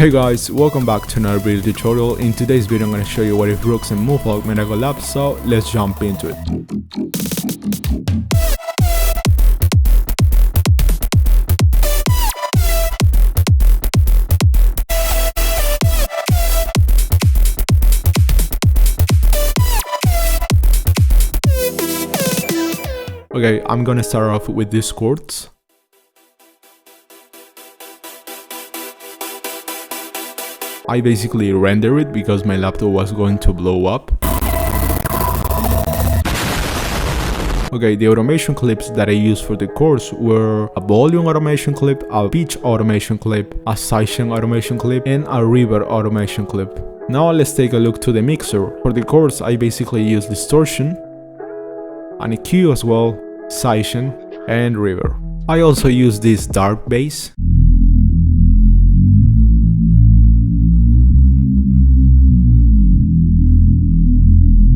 Hey guys, welcome back to another video tutorial. In today's video I'm going to show you what if Rooks and Falk made a collab, so let's jump into it. Okay, I'm gonna start off with these chords. I basically rendered it because my laptop was going to blow up. Okay, the automation clips that I used for the course were a volume automation clip, a pitch automation clip, a sidechain automation clip, and a reverb automation clip. Now let's take a look to the mixer. For the course, I basically used distortion, an EQ as well, sidechain, and reverb. I also use this dark bass.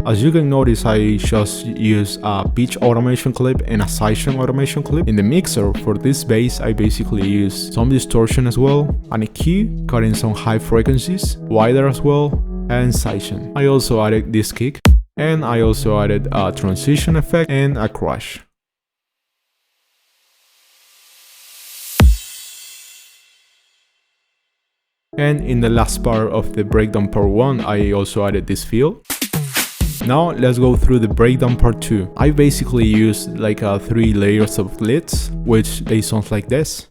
As you can notice, I just use a pitch automation clip and a sidechain automation clip. In the mixer, for this bass, I basically use some distortion as well, an EQ, cutting some high frequencies, wider as well, and sidechain. I also added this kick, and I also added a transition effect and a crash. And in the last part of the breakdown part 1, I also added this fill. Now let's go through the breakdown part 2. I basically used like 3 layers of lids, which they sound like this.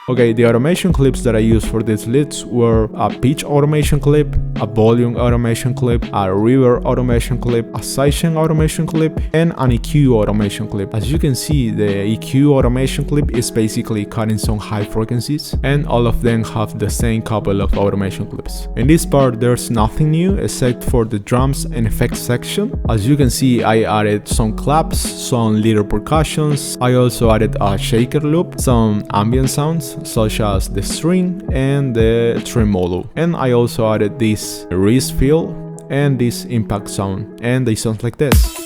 Okay, the automation clips that I used for these lids were a pitch automation clip, a volume automation clip, a reverb automation clip, a sidechain automation clip, and an EQ automation clip. As you can see, the EQ automation clip is basically cutting some high frequencies, and all of them have the same couple of automation clips. In this part, there's nothing new except for the drums and effects section. As you can see, I added some claps, some little percussions. I also added a shaker loop, some ambient sounds, such as the string and the tremolo, and I also added this wrist feel and this impact sound, and they sound like this.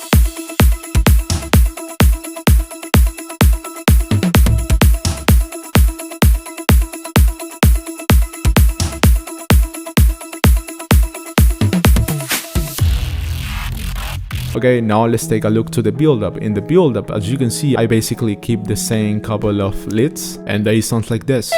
Okay, now let's take a look to the build-up. In the build-up, as you can see, I basically keep the same couple of lids, and they sound like this.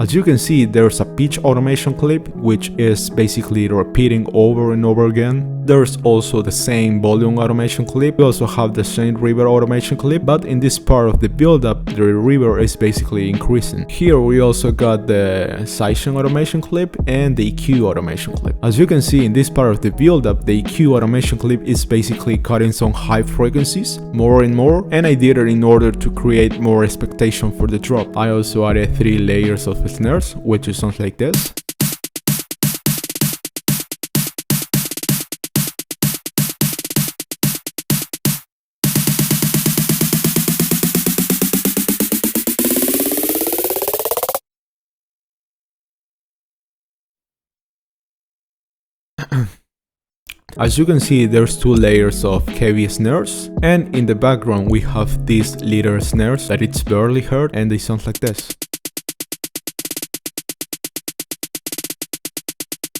As you can see, there's a pitch automation clip, which is basically repeating over and over again. There's also the same volume automation clip. We also have the same reverb automation clip, but in this part of the build-up, the reverb is basically increasing. Here we also got the sidechain automation clip and the EQ automation clip. As you can see, in this part of the build-up, the EQ automation clip is basically cutting some high frequencies more and more, and I did it in order to create more expectation for the drop. I also added 3 layers of snares, which sounds like this. As you can see, there's 2 layers of heavy snares, and in the background we have these little snares that it's barely heard, and they sound like this.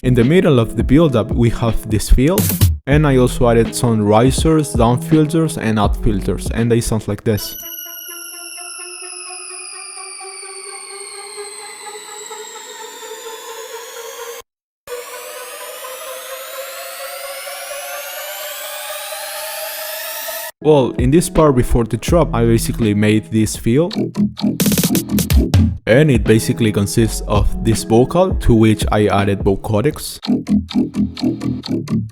In the middle of the build-up, we have this fill, and I also added some risers, down filters, and up filters, and they sound like this. Well, in this part before the drop, I basically made this fill, and it basically consists of this vocal, to which I added vocodecs.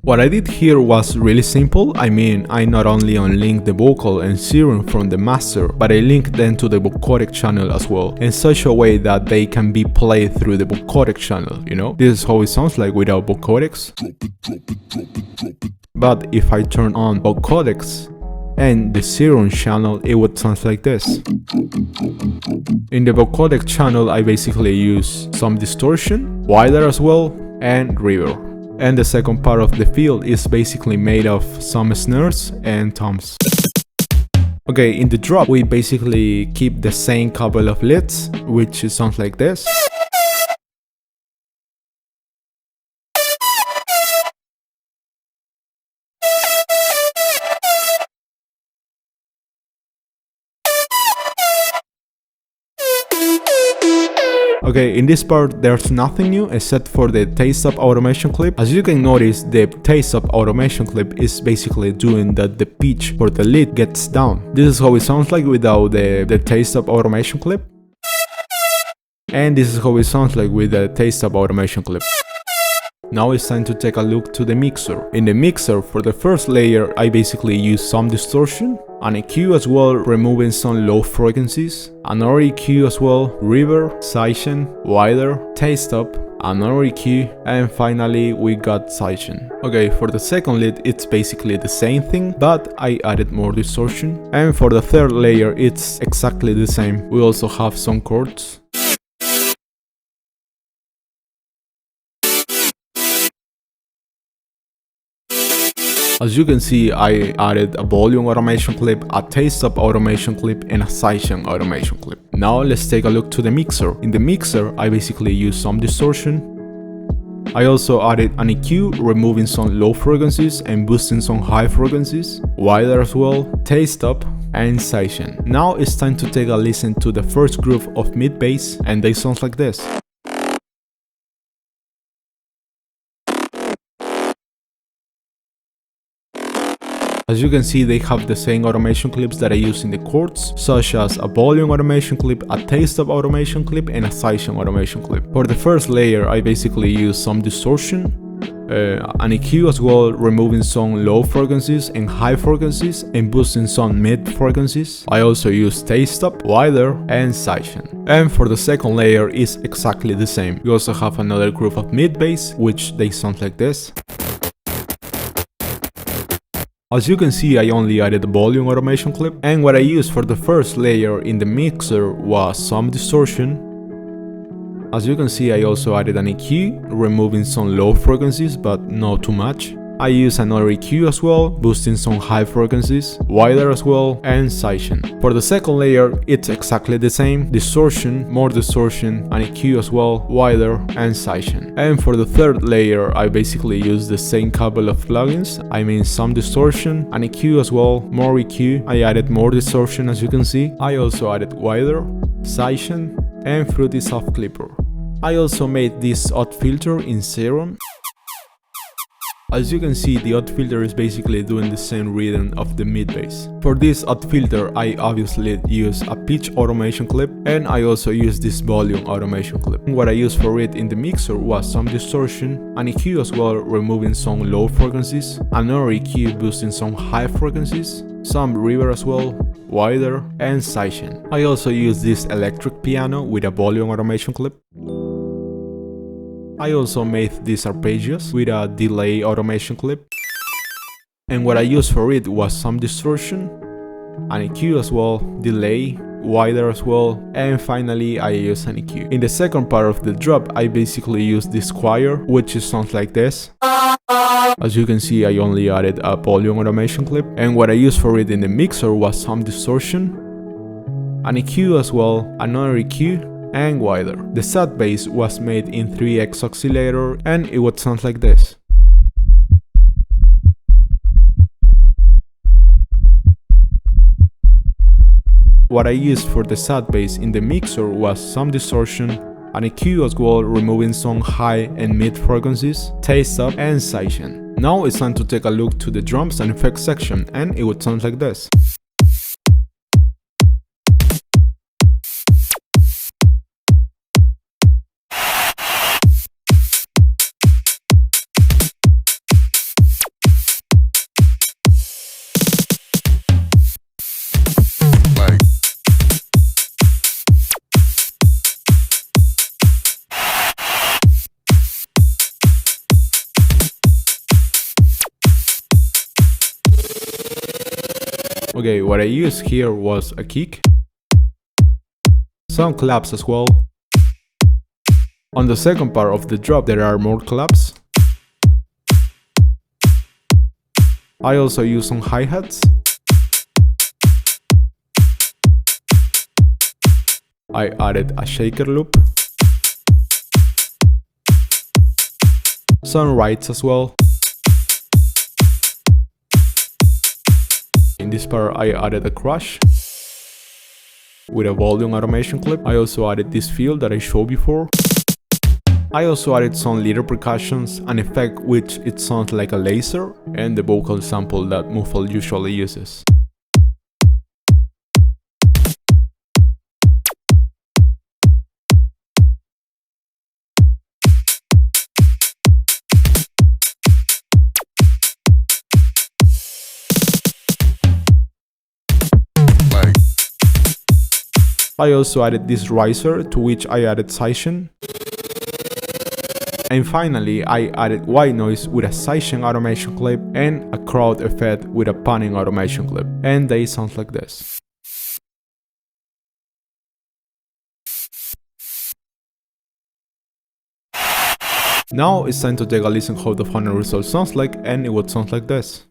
What I did here was really simple. I mean, I not only unlinked the vocal and Serum from the master, but I linked them to the vocodec channel as well, in such a way that they can be played through the vocodec channel, you know? This is how it sounds like without vocodecs. But if I turn on vocodecs, and the Serum channel, it would sound like this. In the vocodec channel, I basically use some distortion, wider as well, and reverb. And the second part of the field is basically made of some snares and toms. Okay, in the drop, we basically keep the same couple of leads, which sounds like this. Okay, in this part there's nothing new except for the taste up automation clip. As you can notice, the taste up automation clip is basically doing that the pitch for the lead gets down. This is how it sounds like without the taste up automation clip. And this is how it sounds like with the taste up automation clip. Now it's time to take a look to the mixer. In the mixer, for the first layer, I basically use some distortion, an EQ as well, removing some low frequencies, another EQ as well, reverb, sidechain, wider, taste up, another EQ, and finally we got sidechain. Okay, for the second lead it's basically the same thing, but I added more distortion. And for the third layer it's exactly the same. We also have some chords. As you can see, I added a volume automation clip, a taste up automation clip, and a sidechain automation clip. Now let's take a look to the mixer. In the mixer, I basically used some distortion. I also added an EQ, removing some low frequencies and boosting some high frequencies, wider as well, taste up, and sidechain. Now it's time to take a listen to the first groove of mid bass, and they sound like this. As you can see, they have the same automation clips that I use in the chords, such as a volume automation clip, a taste up automation clip, and a sidechain automation clip. For the first layer, I basically use some distortion, an EQ as well, removing some low frequencies and high frequencies and boosting some mid frequencies. I also use taste up, wider, and sidechain. And for the second layer, it's exactly the same. We also have another groove of mid bass, which they sound like this. As you can see, I only added a volume automation clip, and what I used for the first layer in the mixer was some distortion. As you can see, I also added an EQ, removing some low frequencies but not too much. I used another EQ as well, boosting some high frequencies, wider as well, and sidechain. For the second layer, it's exactly the same, distortion, more distortion, an EQ as well, wider, and sidechain. And for the third layer, I basically used the same couple of plugins, I mean some distortion, an EQ as well, more EQ, I added more distortion as you can see. I also added wider, sidechain, and Fruity Soft Clipper. I also made this odd filter in Serum. As you can see, the odd filter is basically doing the same rhythm of the mid bass. For this odd filter, I obviously use a pitch automation clip, and I also use this volume automation clip. What I used for it in the mixer was some distortion, an EQ as well, removing some low frequencies, another EQ boosting some high frequencies, some reverb as well, wider, and sidechain. I also used this electric piano with a volume automation clip. I also made these arpeggios with a delay automation clip. And what I used for it was some distortion, an EQ as well, delay, wider as well, and finally I used an EQ. In the second part of the drop, I basically used this choir, which sounds like this. As you can see, I only added a volume automation clip, and what I used for it in the mixer was some distortion, an EQ as well, another EQ, and wider. The sad bass was made in 3x oscillator, and it would sound like this. What I used for the sad bass in the mixer was some distortion, an EQ as well, removing some high and mid frequencies, taste up, and sidechain. Now it's time to take a look to the drums and effects section, and it would sound like this. Okay, what I used here was a kick, some claps as well. On the second part of the drop there are more claps. I also use some hi-hats. I added a shaker loop, some rides as well. In this part I added a crash with a volume automation clip. I also added this field that I showed before. I also added some little percussions, an effect which it sounds like a laser, and the vocal sample that Muffle usually uses. I also added this riser, to which I added sidechain. And finally, I added white noise with a sidechain automation clip and a crowd effect with a panning automation clip. And they sound like this. Now it's time to take a listen how the final result sounds like, and it would sound like this.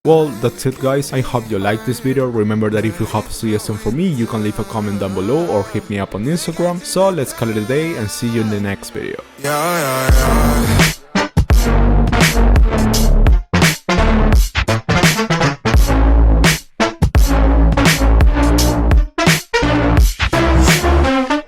Well, that's it guys, I hope you liked this video. Remember that if you have a suggestion for me, you can leave a comment down below or hit me up on Instagram. So let's call it a day and see you in the next video.